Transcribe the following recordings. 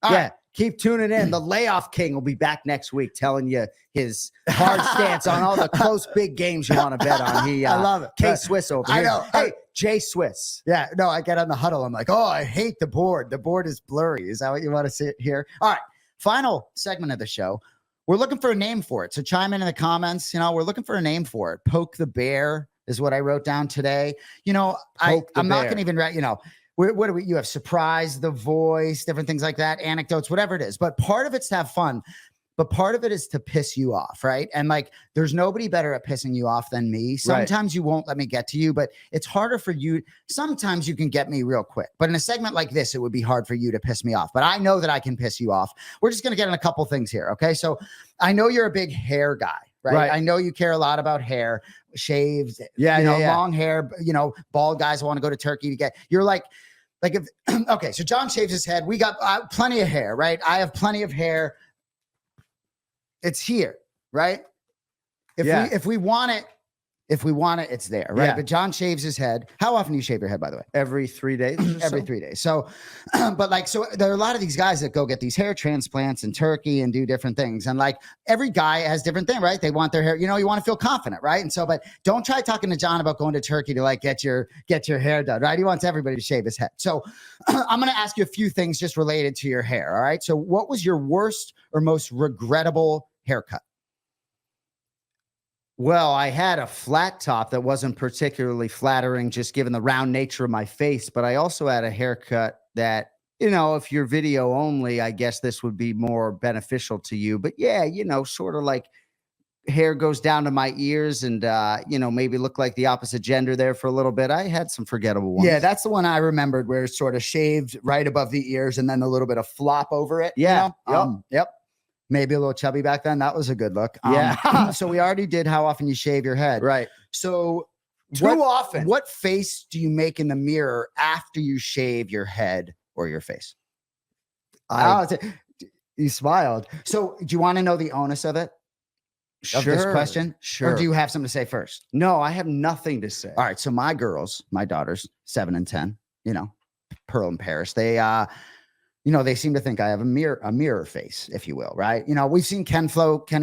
All yeah. right. Keep tuning in. The Layoff King will be back next week telling you his hard stance on all the close big games you want to bet on. I love it. K-Swiss over here. I know. Hey, Jay Swiss. Yeah, no, I get on the huddle. I'm like, oh, I hate the board. The board is blurry. Is that what you want to see here? All right. Final segment of the show. We're looking for a name for it. So chime in the comments. We're looking for a name for it. Poke the bear is what I wrote down today. I'm not going to even write, what do we, you have surprise, the voice, different things like that, anecdotes, whatever it is. But part of it's to have fun. But part of it is to piss you off, right? And like, there's nobody better at pissing you off than me. Sometimes you won't let me get to you, but it's harder for you. Sometimes you can get me real quick. But in a segment like this, it would be hard for you to piss me off. But I know that I can piss you off. We're just going to get in a couple things here, okay? So I know you're a big hair guy, right? I know you care a lot about hair, shaved, long hair, bald guys want to go to Turkey to get, you're like if, okay, so John shaves his head. We got plenty of hair, right? I have plenty of hair. It's here, right? If we want it, it's there, right? Yeah. But John shaves his head. How often do you shave your head, by the way? Every 3 days. Every 3 days. So, so there are a lot of these guys that go get these hair transplants in Turkey and do different things. And like every guy has different thing, right? They want their hair, you want to feel confident, right? And so, but don't try talking to John about going to Turkey to like get your hair done, right? He wants everybody to shave his head. So I'm going to ask you a few things just related to your hair. All right. So what was your worst or most regrettable haircut? Well, I had a flat top that wasn't particularly flattering, just given the round nature of my face. But I also had a haircut that, if you're video only, I guess this would be more beneficial to you. But yeah, sort of like hair goes down to my ears and, maybe look like the opposite gender there for a little bit. I had some forgettable ones. Yeah, that's the one I remembered where it's sort of shaved right above the ears and then a little bit of flop over it. Yeah. Yep. Maybe a little chubby back then. That was a good look. Yeah. So we already did how often you shave your head. Right. So Too often. What face do you make in the mirror after you shave your head or your face? You smiled. So do you want to know the onus of it? Of this question? Sure. Or do you have something to say first? No, I have nothing to say. All right. So my daughters, 7 and 10, Pearl and Paris, they seem to think I have a mirror face, if you will, right? We've seen Kenny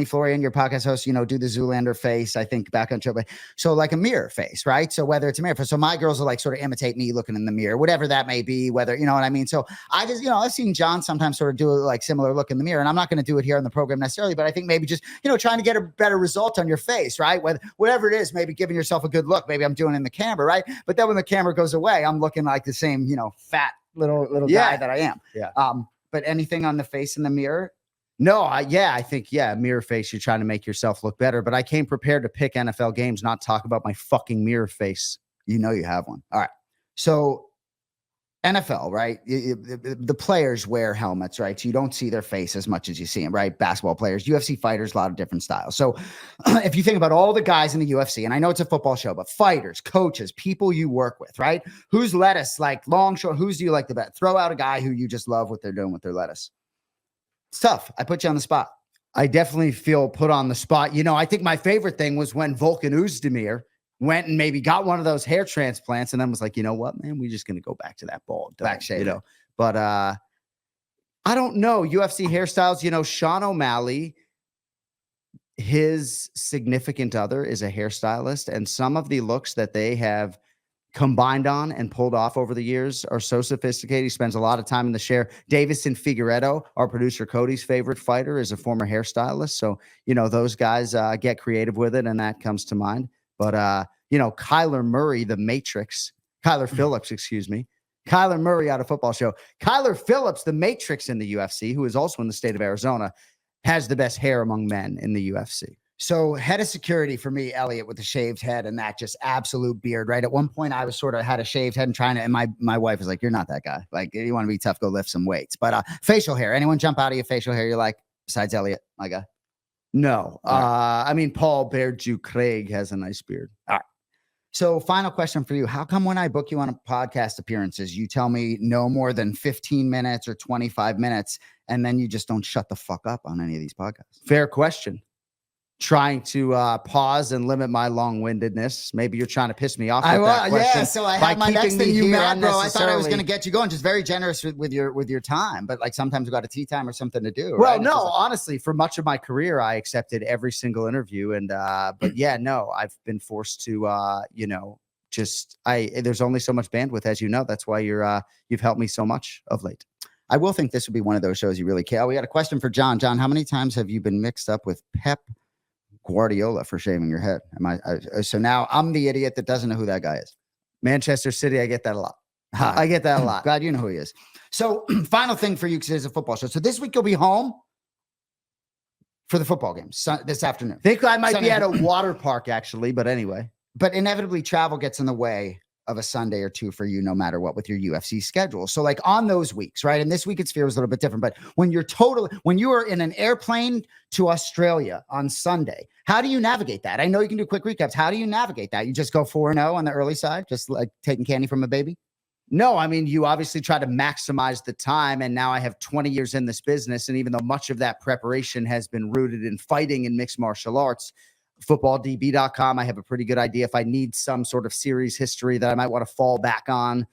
Florian, your podcast host, do the Zoolander face, I think, back on show. So like a mirror face, right? So whether it's a mirror face, so my girls will like sort of imitate me looking in the mirror, whatever that may be, whether, you know what I mean? So I just, I've seen John sometimes sort of do a like similar look in the mirror, and I'm not going to do it here on the program necessarily, but I think maybe just, trying to get a better result on your face, right? Whatever it is, maybe giving yourself a good look. Maybe I'm doing it in the camera, right? But then when the camera goes away, I'm looking like the same, fat little guy that I am. Yeah. But anything on the face in the mirror? No, I think mirror face. You're trying to make yourself look better, but I came prepared to pick NFL games, not talk about my fucking mirror face. You have one. All right. So NFL, right? The players wear helmets, right? So you don't see their face as much as you see them, right? Basketball players, UFC fighters, a lot of different styles. So if you think about all the guys in the UFC, and I know it's a football show, but fighters, coaches, people you work with, right? Who's lettuce, like long, short, who's do you like the best? Throw out a guy who you just love what they're doing with their lettuce. It's tough. I put you on the spot. I definitely feel put on the spot. I think my favorite thing was when Volkan Oezdemir went and maybe got one of those hair transplants and then was like, you know what, man, we're just going to go back to that bald back shave, But I don't know. UFC hairstyles, Sean O'Malley, his significant other is a hairstylist, and some of the looks that they have combined on and pulled off over the years are so sophisticated. He spends a lot of time in the chair. Davison Figueiredo, our producer Cody's favorite fighter, is a former hairstylist. So, those guys get creative with it, and that comes to mind. But, Kyler Murray, the Matrix, Kyler Phillips, excuse me, Kyler Murray out of football show. Kyler Phillips, the Matrix in the UFC, who is also in the state of Arizona, has the best hair among men in the UFC. So head of security for me, Elliot, with the shaved head and that just absolute beard, right? At one point I was sort of had a shaved head and my wife was like, you're not that guy. Like, you want to be tough, go lift some weights. But facial hair, anyone jump out of your facial hair you're like, besides Elliot, my guy? No. Paul Bear-Jew Craig has a nice beard. All right. So final question for you. How come when I book you on podcast appearances, you tell me no more than 15 minutes or 25 minutes, and then you just don't shut the fuck up on any of these podcasts? Fair question. trying to pause and limit my long-windedness. Maybe you're trying to piss me off with that question. Yeah, so I by had my next keeping me thing you here mad, bro. I thought I was unnecessarily. going to get you going. Just very generous with your time, but like sometimes we got a tea time or something to do. Well, right? no, It's just like, honestly, for much of my career, I accepted every single interview. And, but yeah, no, I've been forced to, there's only so much bandwidth, as you know. That's why you've helped me so much of late. I will think this would be one of those shows you really care. We got a question for John. John, how many times have you been mixed up with Pep Guardiola for shaving your head? So now I'm the idiot that doesn't know who that guy is. Manchester City, I get that a lot. Hi. I get that a lot. Glad you know who he is. So final thing for you, because it's a football show. So this week you'll be home for the football games this afternoon. Think I might Sunday. be at a water park, actually, but anyway. But inevitably travel gets in the way of a Sunday or two for you, no matter what, with your UFC schedule. So like on those weeks, right? And this week at Sphere was a little bit different, but when you are in an airplane to Australia on Sunday, how do you navigate that? I know you can do quick recaps. How do you navigate that? You just go 4-0 on the early side, just like taking candy from a baby? No, I mean, you obviously try to maximize the time. And now I have 20 years in this business. And even though much of that preparation has been rooted in fighting and mixed martial arts, footballdb.com, I have a pretty good idea if I need some sort of series history that I might want to fall back on